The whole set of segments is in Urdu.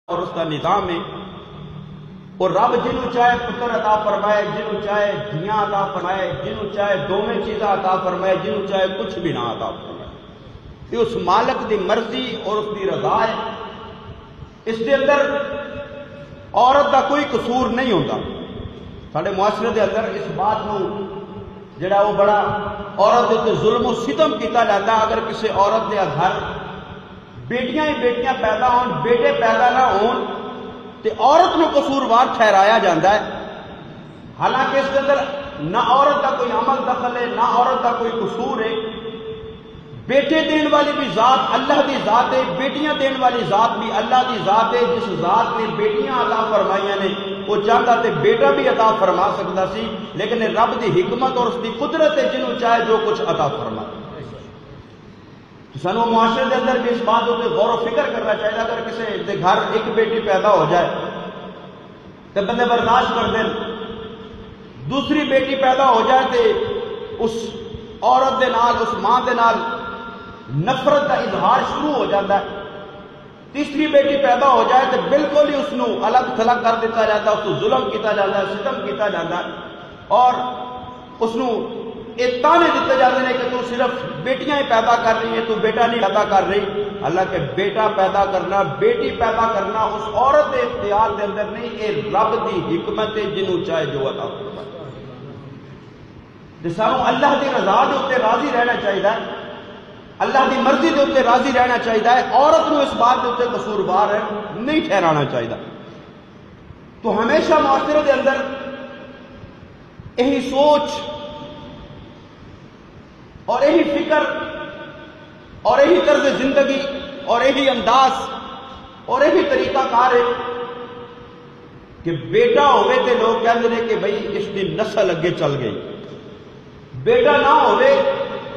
اور اس کا نظام ہے. اور رب جنہوں چاہے پتر عطا فرمائے، جنہوں چاہے دنیا عطا فرمائے، جنہوں چاہے دونوں چیزیں عطا فرمائے، جنہوں چاہے کچھ بھی نہ عطا فرمائے. یہ اس مالک دی مرضی اور اس دی رضا ہے. اس کے اندر عورت کا کوئی قصور نہیں ہوتا. سارے معاشرے کے اندر اس بات کو جڑا وہ بڑا عورت کے ظلم و ستم کیتا جاتا. اگر کسی عورت کے گھر بیٹیاں ہی بیٹیاں پیدا ہون، بیٹے پیدا نہ ہون، تو عورت کو قصوروار ٹھہرایا جاتا ہے. حالانکہ اس کے اندر نہ عورت کا کوئی عمل دخل ہے، نہ عورت کا کوئی قصور ہے. بیٹے دین والی بھی ذات اللہ دی ذات ہے، بیٹیاں دین والی ذات بھی اللہ دی ذات ہے. جس ذات نے بیٹیاں عطا فرمائیاں نے وہ چاہتا تے بیٹا بھی عطا فرما سکتا سی، لیکن رب دی حکمت اور اس دی قدرت ہے جنہوں چاہے جو کچھ عطا فرما. سانو معاشرے کے اندر بھی اس بات پہ غور و فکر کرنا چاہیے. اگر کسی کے گھر ایک بیٹی پیدا ہو جائے تو بندے برداشت کر دیں، دوسری بیٹی پیدا ہو جائے تو اس عورت دے نال، اس ماں دے نال نفرت کا اظہار شروع ہو جاتا ہے. تیسری بیٹی پیدا ہو جائے تو بالکل ہی اس کو الگ تھلگ کر دیتا جاتا ہے، اس کو ظلم کیتا جاتا ہے، ستم کیتا جاتا ہے، اور اس کو یہ تانے دیتے جاتے ہیں کہ تو صرف بیٹیاں ہی پیدا کر رہی ہیں، تو بیٹا نہیں پیدا کر رہی. حالانکہ بیٹا پیدا کرنا، بیٹی پیدا کرنا اس عورت کے اختیار کے اندر نہیں، یہ رب کی حکمت ہے جنہوں چاہے جو عطا فرمائے. سانو اللہ کی رضا کے اتنے راضی رہنا چاہیے، اللہ کی مرضی کے اتنے راضی رہنا چاہیے. عورت کو اس بات کے اتنے قصوروار نہیں ٹھہرانا چاہیے. تو ہمیشہ معاشرے کے اندر یہی سوچ اور یہی فکر اور یہی طرز زندگی اور یہی انداز اور یہی طریقہ کار ہے کہ بیٹا ہوئے تے لوگ کہتے ہیں کہ بھئی اس کی نسل اگے چل گئی. بیٹا نہ ہوئے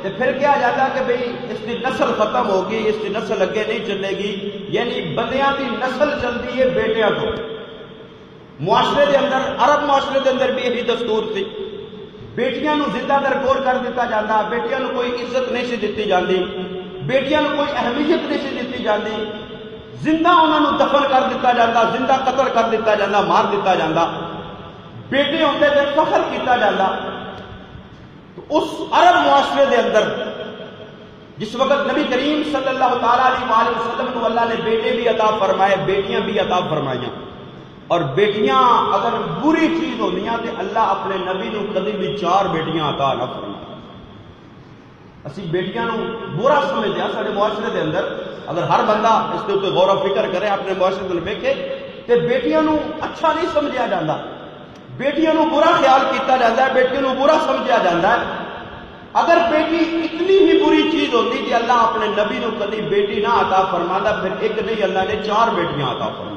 تو پھر کیا جاتا کہ بھئی اس کی نسل ختم ہوگی، اس کی نسل اگے نہیں چلے گی. یعنی بندیاں کی نسل چلتی ہے بیٹیاں کو. معاشرے کے اندر، عرب معاشرے کے اندر بھی یہی دستور تھی. بیٹیاں نو زندہ درکور کر دیتا جاتا، بیٹیاں نو کوئی عزت نہیں سی دیتی جاتی، بیٹیاں نو کوئی اہمیت نہیں سی دیتی جاتی. زندہ انہوں نے دفن کر دیتا جاتا، زندہ قتل کر دیتا جاتا، مار دیتا جاتا. بیٹے ہوتے تھے فخر کیتا جاتا. تو اس عرب معاشرے کے اندر جس وقت نبی کریم صلی اللہ تعالیٰ علیہ وسلم کو اللہ نے بیٹے بھی عطا فرمائے، بیٹیاں بھی عطا فرمائیاں. اور بیٹیاں اگر بری چیز ہونی تو اللہ اپنے نبی نو کدی بھی 4 بیٹیاں عطا نہ فرمائے. اسی بیٹیاں نو برا سمجھتے ہیں. سارے معاشرے کے اندر اگر ہر بندہ اس کے اوپر غور و فکر کرے، اپنے معاشرے کو دیکھے تو بیٹیاں نو اچھا نہیں سمجھا جاتا، بیٹیاں نو برا خیال کیتا جاتا ہے، بیٹیاں نو برا سمجھا جاتا ہے. اگر بیٹی اتنی ہی بری چیز ہوتی کہ اللہ اپنے نبی نو کدی بیٹی نہ عطا فرماتا، پھر ایک نہیں اللہ نے 4 بیٹیاں عطا فرمائی.